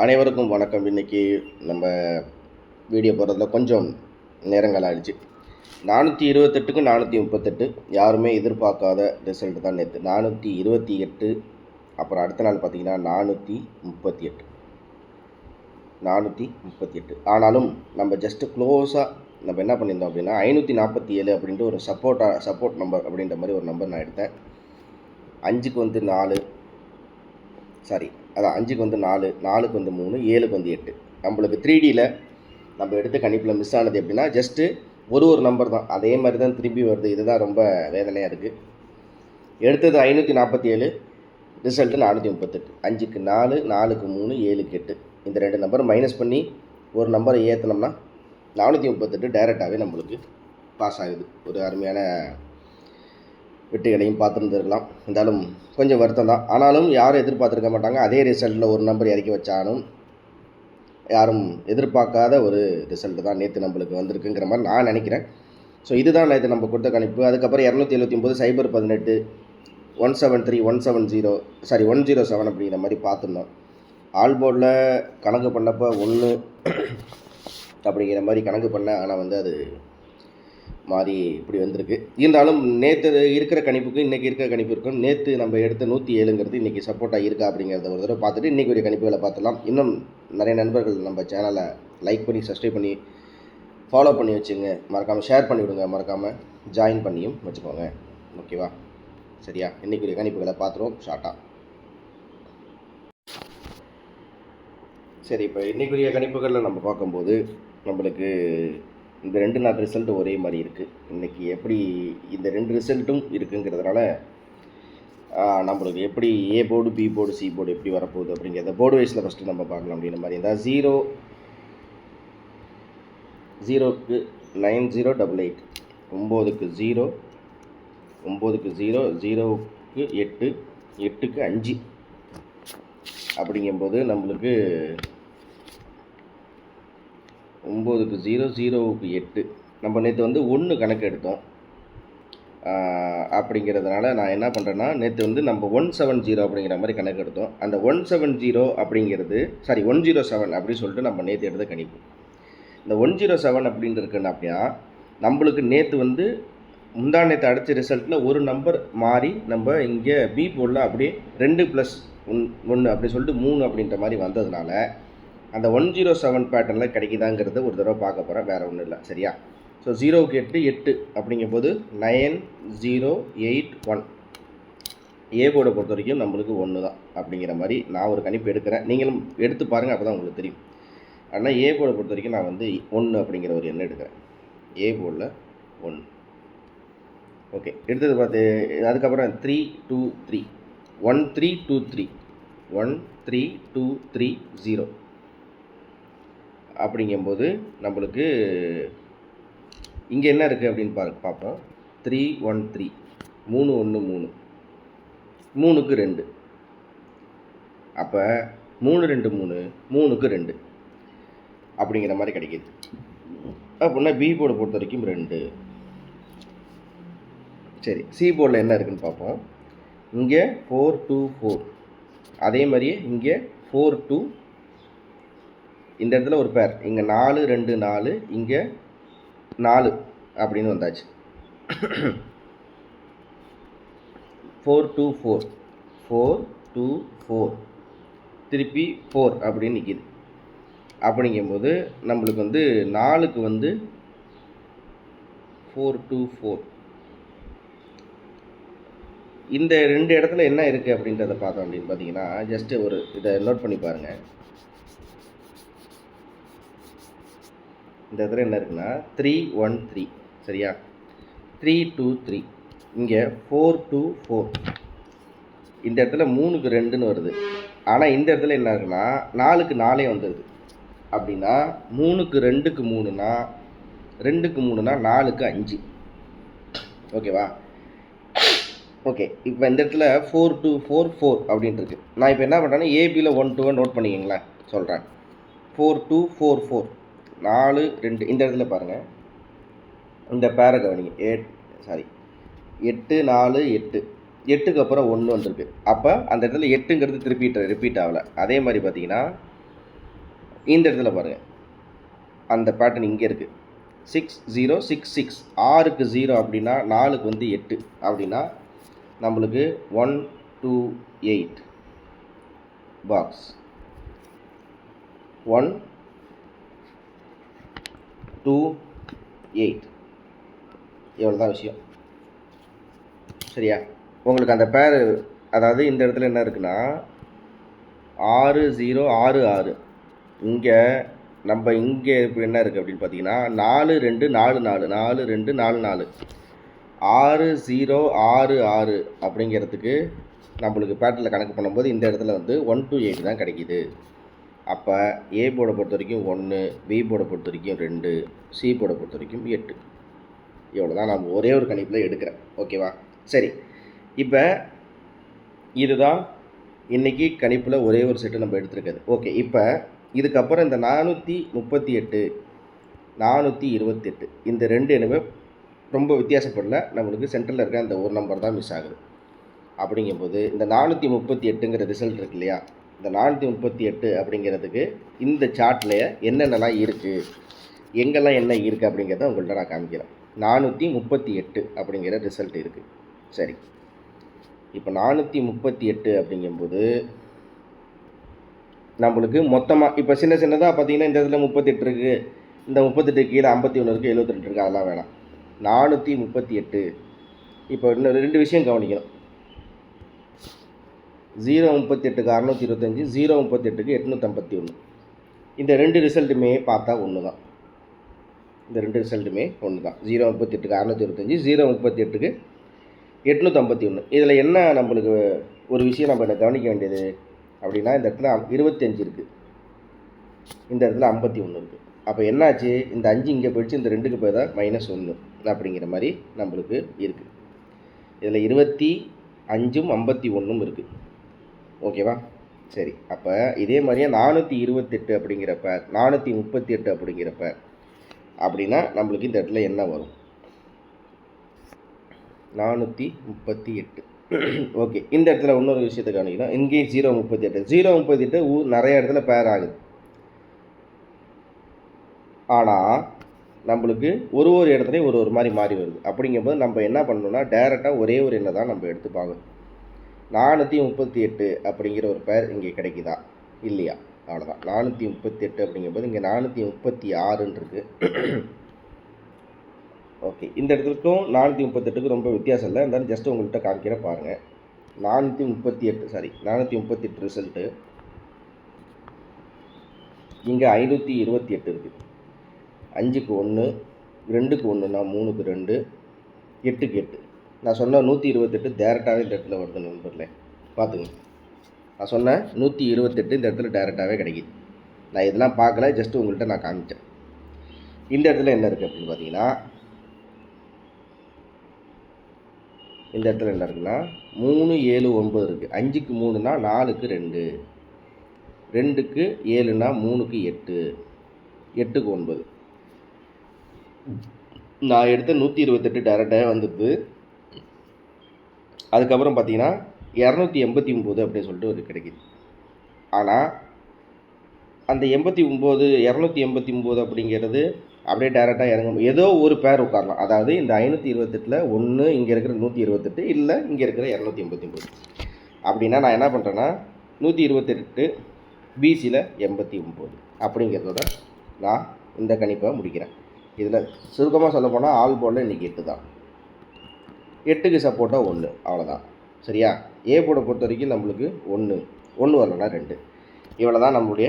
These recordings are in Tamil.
அனைவருக்கும் வணக்கம். இன்றைக்கி நம்ம வீடியோ போடுறதுல கொஞ்சம் நேரங்கள் ஆகிடுச்சு. 428க்கு 438 யாருமே எதிர்பார்க்காத ரிசல்ட் தான் நேற்று. 428, அப்புறம் அடுத்த நாள் பார்த்திங்கன்னா 438. ஆனாலும் நம்ம ஜஸ்ட்டு க்ளோஸாக நம்ம என்ன பண்ணியிருந்தோம் அப்படின்னா 547 அப்படின்ட்டு ஒரு சப்போர்ட் நம்பர் அப்படின்ற மாதிரி ஒரு நம்பர் நான் எடுத்தேன். 5க்கு வந்து 4, சாரி அதான் 5க்கு வந்து 4, 4க்கு வந்து 3, 7க்கு வந்து 8. நம்மளுக்கு 3Dயில் நம்ம எடுத்த கணிப்பில் மிஸ் ஆனது எப்படின்னா ஜஸ்ட்டு ஒரு நம்பர் தான், அதே மாதிரி தான் திரும்பி வருது. இதுதான் ரொம்ப வேதனையாக இருக்குது. எடுத்தது 547, ரிசல்ட்டு 438. 5க்கு 4, 4க்கு 3, 7க்கு 8. இந்த 2 நம்பர் மைனஸ் பண்ணி ஒரு நம்பரை ஏற்றினோம்னா 438 டைரெக்டாகவே நம்மளுக்கு பாஸ் ஆகுது. ஒரு அருமையான வெற்றிகளையும் பார்த்துருந்துருக்கலாம். இருந்தாலும் கொஞ்சம் வருத்தம் தான். ஆனாலும் யாரும் எதிர்பார்த்துருக்க மாட்டாங்க. அதே ரிசல்ட்டில் ஒரு நம்பர் இறக்கி வச்சாலும் யாரும் எதிர்பார்க்காத ஒரு ரிசல்ட்டு தான் நேற்று நம்மளுக்கு வந்திருக்குங்கிற மாதிரி நான் நினைக்கிறேன். ஸோ இதுதான் நேற்று நம்ம கொடுத்த கணிப்பு. அதுக்கப்புறம் 279, சைபர் 18, 173, 107 அப்படிங்கிற மாதிரி பார்த்துருந்தோம். ஆல் போர்டில் கணக்கு பண்ணப்போ 1 அப்படிங்கிற மாதிரி கணக்கு பண்ணேன். ஆனால் வந்து அது மாறி இப்படி வந்திருக்கு. இருந்தாலும் நேற்று இருக்கிற கணிப்புக்கு இன்றைக்கி இருக்கிற கணிப்பு இருக்கும். நேற்று நம்ம எடுத்த 107ங்கிறது இன்றைக்கி சப்போர்ட்டாக இருக்கா அப்படிங்கிறத ஒரு தடவை பார்த்துட்டு இன்றைக்கி ஒரு கணிப்புகளை பார்த்துலாம். இன்னும் நிறைய நண்பர்கள் நம்ம சேனலை லைக் பண்ணி சப்ஸ்கிரைப் பண்ணி ஃபாலோ பண்ணி வச்சுங்க. மறக்காமல் ஷேர் பண்ணிவிடுங்க. மறக்காமல் ஜாயின் பண்ணியும் வச்சுக்கோங்க. ஓகேவா? சரியா? இன்றைக்கி ஒரு கணிப்புகளை பார்த்துருவோம் ஷார்ட்டாக. சரி, இப்போ இன்றைக்குரிய கணிப்புகளில் நம்ம பார்க்கும்போது நம்மளுக்கு இந்த 2 நாள் ரிசல்ட் ஒரே மாதிரி இருக்குது. இன்றைக்கி எப்படி இந்த 2 ரிசல்ட்டும் இருக்குங்கிறதுனால நம்மளுக்கு எப்படி A board, B board, C board எப்படி வரப்போகுது அப்படிங்கிறத போர்டு வைஸில் ஃபஸ்ட்டு நம்ம பார்க்கலாம். அப்படின்ற மாதிரி இருந்தால் 0க்கு 9088, 9க்கு 0, 9க்கு 0, 0க்கு 8, 8க்கு 5 அப்படிங்கும்போது நம்மளுக்கு 9க்கு 0, 0க்கு 8. நம்ம நேற்று வந்து 1 கணக்கு எடுத்தோம். அப்படிங்கிறதுனால நான் என்ன பண்ணுறேன்னா நேற்று வந்து நம்ம 170 அப்படிங்கிற மாதிரி கணக்கு எடுத்தோம். அந்த 170 அப்படிங்கிறது 107 அப்படின்னு சொல்லிட்டு நம்ம நேற்று எடுத்த கணிப்பு. இந்த 107 அப்படின்னு இருக்குன்னா அப்படின்னா நம்மளுக்கு நேற்று வந்து முந்தா நேற்று அடித்த ரிசல்ட்டில் ஒரு நம்பர் மாறி நம்ம இங்கே பி போர்டில் அப்படியே 2 + 1 அப்படி சொல்லிட்டு 3 அப்படின்ற மாதிரி வந்ததுனால அந்த 107 பேட்டர்னில் கிடைக்குதாங்கிறத ஒரு தடவை பார்க்க போகிறேன். வேறு ஒன்றும் இல்லை. சரியா? ஸோ 0க்கு 8, 8 அப்படிங்கும்போது 9081. ஏ போர்டை பொறுத்த வரைக்கும் நம்மளுக்கு 1 தான் அப்படிங்கிற மாதிரி நான் ஒரு கணிப்பு எடுக்கிறேன். நீங்களும் எடுத்து பாருங்கள், அப்போ தான் உங்களுக்கு தெரியும். ஆனால் ஏ போர்டை பொறுத்த வரைக்கும் நான் வந்து 1 அப்படிங்கிற ஒரு எண்ணம் எடுக்கிறேன். ஏ போர்டில் 1. ஓகே, எடுத்தது பார்த்து அதுக்கப்புறம் 3, 2, 3, 1, 3, 2, 3, 1, 3, 2, 3, 0 அப்படிங்கும்போது நம்மளுக்கு இங்கே என்ன இருக்குது அப்படின்னு பார்ப்போம். 3, 1, 3, 3, 1, 3, 3க்கு 2. அப்போ 3, 2, 3, 3க்கு 2 அப்படிங்கிற மாதிரி கிடைக்கிது. அப்படின்னா பி போர்டை பொறுத்த வரைக்கும் 2. சரி, சி போர்டில் என்ன இருக்குதுன்னு பார்ப்போம். இங்கே 4, 2, 4, அதே மாதிரியே இங்கே 4, 2, இந்த இடத்துல ஒரு பேர், இங்கே 4, 2, 4, இங்கே 4 அப்படின்னு வந்தாச்சு. 4, 2, 4, 4, 2, 4, திருப்பி 4 அப்படின்னு நிற்கிது. அப்படிங்கும்போது நம்மளுக்கு வந்து 4க்கு வந்து 4, 2, 4 இந்த 2 இடத்துல என்ன இருக்குது அப்படின்றத பார்த்தோம். அப்படின்னு பார்த்தீங்கன்னா ஜஸ்ட்டு ஒரு இதை நோட் பண்ணி பாருங்கள். இந்த இடத்துல என்ன இருக்குன்னா 3, 1, 3. சரியா? 3, 2, 3, இங்கே 4, 2, 4, இந்த இடத்துல 3க்கு 2ன்னு வருது. ஆனால் இந்த இடத்துல என்ன இருக்குன்னா 4க்கு 4 வந்துடுது. அப்படின்னா 3க்கு 2க்கு 3னா 2க்கு 3னா 4க்கு 5. ஓகேவா? ஓகே, இப்போ இந்த இடத்துல 4, 2, 4, 4 அப்படின்ட்டு இருக்குது. நான் இப்போ என்ன பண்ணுறேன்னா ஏபியில் 1, 2 நோட் பண்ணிக்கிங்களேன், சொல்கிறேன். 4, 2, 4, 4, 4, 2. இந்த இடத்துல பாருங்கள், இந்த பேரை கவனிங்க. 8, 4, 8, 8க்கு அப்புறம் 1 வந்திருக்கு. அப்போ அந்த இடத்துல 8ங்கிறது ரிப்பீட் ஆகலை. அதே மாதிரி பார்த்தீங்கன்னா இந்த இடத்துல பாருங்கள், அந்த பேட்டர்ன் இங்கே இருக்குது. 6066 6க்கு 0 அப்படின்னா 4க்கு வந்து 8 அப்படின்னா நம்மளுக்கு 128 பாக்ஸ் 128 எவ்வளோ தான் விஷயம். சரியா? உங்களுக்கு அந்த பேர், அதாவது இந்த இடத்துல என்ன இருக்குன்னா 6066 இங்கே நம்ம இங்கே இப்போ என்ன இருக்குது அப்படின்னு பார்த்தீங்கன்னா 4244 4244 6066 அப்படிங்கிறதுக்கு நம்மளுக்கு பேட்டர்னில் கணக்கு பண்ணும்போது இந்த இடத்துல வந்து 128 தான் கிடைக்கிது. அப்போ ஏ போர்டை பொறுத்த வரைக்கும் 1, பி போர்டை பொறுத்த வரைக்கும் 2, சி போர்டை பொறுத்த வரைக்கும் 8. இவ்வளோ தான் நான் ஒரே ஒரு கணிப்பில் எடுக்கிறேன். ஓகேவா? சரி, இப்போ இதுதான் இன்றைக்கி கணிப்பில் ஒரே ஒரு செட்டு நம்ம எடுத்துருக்குது. ஓகே, இப்போ இதுக்கப்புறம் இந்த 438 428 இந்த ரெண்டு எனவே ரொம்ப வித்தியாசப்படல. நம்மளுக்கு சென்டரில் இருக்க அந்த ஒரு நம்பர் தான் மிஸ் ஆகுது. அப்படிங்கும்போது இந்த 438ங்கிற ரிசல்ட் இருக்கு இல்லையா, இந்த 438 அப்படிங்கிறதுக்கு இந்த சார்ட்டில் என்னென்னலாம் இருக்குது, எங்கெல்லாம் என்ன இருக்குது அப்படிங்கிறத உங்கள்கிட்ட நான் காமிக்கிறேன். 438 அப்படிங்கிற ரிசல்ட் இருக்குது. சரி, இப்போ 438 அப்படிங்கும்போது நம்மளுக்கு மொத்தமாக இப்போ சின்ன சின்னதாக பார்த்தீங்கன்னா இந்த இடத்துல 38 இருக்குது, இந்த 38 கீழே 51 இருக்குது, 72 இருக்குது, அதெல்லாம் வேணாம். 438 இப்போ இன்னும் 2 விஷயம் கவனிக்கணும். 038க்கு 625, 038க்கு 851. இந்த ரெண்டு ரிசல்ட்டுமே பார்த்தா ஒன்று தான். இந்த ரெண்டு ரிசல்ட்டுமே ஒன்று தான். 038க்கு 625, 038க்கு 851. இதில் என்ன நம்மளுக்கு ஒரு விஷயம் நம்ம என்ன கவனிக்க வேண்டியது அப்படின்னா, இந்த இடத்துல 25 இருக்குது, இந்த இடத்துல 51 இருக்குது. அப்போ என்னாச்சு, இந்த 5 இங்கே போயிடுச்சு, இந்த 2க்கு போய் தான் -1 அப்படிங்கிற மாதிரி நம்மளுக்கு இருக்குது. இதில் 25ம் 51ம் இருக்குது. ஓகேவா? சரி, அப்போ இதே மாதிரியே 428 அப்படிங்கிறப்ப 438 அப்படிங்கிறப்ப அப்படின்னா நம்மளுக்கு இந்த இடத்துல என்ன வரும், 438. ஓகே, இந்த இடத்துல இன்னொரு விஷயத்தை கவனிக்கணும். இங்கேயும் 038 நிறைய இடத்துல பேர் ஆகுது. ஆனால் நம்மளுக்கு ஒரு இடத்துலையும் ஒரு மாதிரி மாறி வருது. அப்படிங்கும்போது நம்ம என்ன பண்ணணும்னா டைரெக்டாக ஒரே ஒரு எண்ணை தான் நம்ம எடுத்து பார்க்கணும். 438 அப்படிங்கிற ஒரு பேர் இங்கே கிடைக்குதா இல்லையா, அவ்வளோதான். 438 அப்படிங்கும்போது இங்கே 436 இருக்குது. ஓகே, இந்த இடத்துக்கும் 438க்கும் ரொம்ப வித்தியாசம் இல்லை, இருந்தாலும் ஜஸ்ட்டு உங்கள்கிட்ட காமிக்கிற பாருங்கள். 438 ரிசல்ட்டு இங்கே 528 இருக்குது. 5க்கு 1, 2க்கு 1னா 3க்கு 2, 8க்கு 8. நான் சொன்ன 128 டேரெக்டாகவே இந்த இடத்துல வருது நண்பர்களே, பார்த்துங்க. நான் சொன்னேன் 128 இந்த இடத்துல டேரெக்டாகவே கிடைக்கிது. நான் இதெல்லாம் பார்க்கல, ஜஸ்ட்டு உங்கள்கிட்ட நான் காமிச்சேன். இந்த இடத்துல என்ன இருக்குது அப்படின்னு பார்த்தீங்கன்னா, இந்த இடத்துல என்ன இருக்குன்னா 3, 7, 9 இருக்குது. 5க்கு 3னா 4க்கு 2, 2க்கு 7னா 3க்கு 8, 8க்கு 9. நான் எடுத்த 128 டேரெக்டாக வந்துடுது. அதுக்கப்புறம் பார்த்தீங்கன்னா 289 அப்படின்னு சொல்லிட்டு ஒரு கிடைக்கிது. ஆனால் அந்த 89 289 அப்படிங்கிறது அப்படியே டேரெக்டாக இறங்கும், ஏதோ ஒரு பேர் உட்காரலாம். அதாவது இந்த 528ல் ஒன்று இங்கே இருக்கிற 128 இல்லை இங்கே இருக்கிற 289. அப்படின்னா நான் என்ன பண்ணுறேன்னா 128 பிசியில் 89 அப்படிங்கிறதோட நான் இந்த கணிப்பை முடிக்கிறேன். இதில் சுருக்கமாக சொல்ல போனால் ஆல் போர்டில் இன்றைக்கி 8 தான். 8க்கு சப்போர்ட்டாக 1, அவ்வளோதான். சரியா? ஏ போர்டை பொறுத்த வரைக்கும் நம்மளுக்கு 1 வரலன்னா 2. இவ்வளோ தான் நம்மளுடைய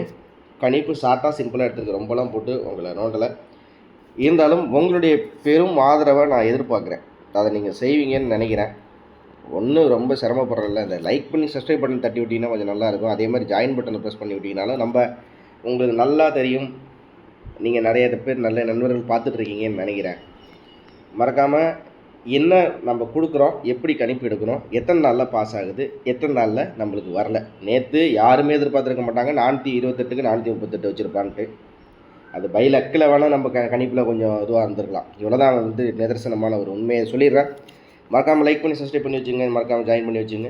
கணிப்பு. ஷார்ட்டாக சிம்பிளாக எடுத்துருக்கு, ரொம்பலாம் போட்டு உங்களை நோண்டலை. இருந்தாலும் உங்களுடைய பெரும் ஆதரவை நான் எதிர்பார்க்குறேன். அதை நீங்கள் செய்வீங்கன்னு நினைக்கிறேன். ஒன்றும் ரொம்ப சிரமப்படுறதில்ல. இந்த லைக் பண்ணி சப்ஸ்கிரைப் பட்டன் தட்டி விட்டிங்கன்னா கொஞ்சம் நல்லாயிருக்கும். அதே மாதிரி ஜாயின் பட்டனை ப்ரெஸ் பண்ணி விட்டிங்கனாலும் உங்களுக்கு நல்லா தெரியும். நீங்கள் நிறைய பேர் நல்ல நண்பர்கள் பார்த்துட்ருக்கீங்கன்னு நினைக்கிறேன். மறக்காமல் என்ன நம்ம கொடுக்குறோம், எப்படி கணிப்பு எடுக்கிறோம், எத்தனை நாளில் பாஸ் ஆகுது, எத்தனை நாளில் நம்மளுக்கு வரல. நேற்று யாருமே எதிர்பார்த்துருக்க மாட்டாங்க 428க்கு 438 வச்சுருப்பான்ட்டு. அது பை லக்கில் வேணால் நம்ம கணிப்பில் கொஞ்சம் இதுவாக இருந்திருக்கலாம். இவ்வளோ தான் நிதர்சனமான ஒரு உண்மையை சொல்லிடுறேன். மறக்காமல் லைக் பண்ணி சப்ஸ்கிரைப் பண்ணி வச்சுங்க, மறக்காமல் ஜாயின் பண்ணி வச்சுங்க.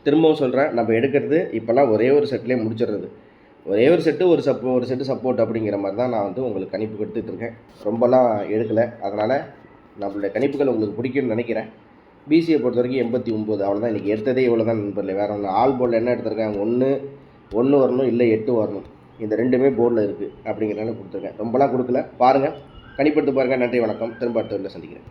திரும்பவும் சொல்கிறேன், நம்ம எடுக்கிறது இப்போல்லாம் ஒரே ஒரு செட்லேயே முடிச்சிடுறது. ஒரே ஒரு செட்டு ஒரு செட்டு சப்போர்ட் அப்படிங்கிற மாதிரி தான் நான் வந்து உங்களுக்கு கணிப்பு கொடுத்துட்ருக்கேன். ரொம்பலாம் எடுக்கலை. அதனால் நம்மளுடைய கணிப்புகள் உங்களுக்கு பிடிக்கும்னு நினைக்கிறேன். பிசியை பொறுத்த வரைக்கும் 89 அவ்வளோதான். இன்றைக்கி எடுத்ததே இவ்வளோ தான் நண்பர்களே. வேறு ஒன்று ஆல் போர்டில் என்ன எடுத்திருக்கேன், 1 வரணும், இல்லை 8 வரணும். இந்த 2மே போர்டில் இருக்குது அப்படிங்கிறனால கொடுத்துருக்கேன். ரொம்பலாம் கொடுக்கல. பாருங்கள், கணிப்படுத்து பாருங்கள். நன்றி, வணக்கம். திரும்ப அடுத்த வீடியோவில் சந்திக்கிறேன்.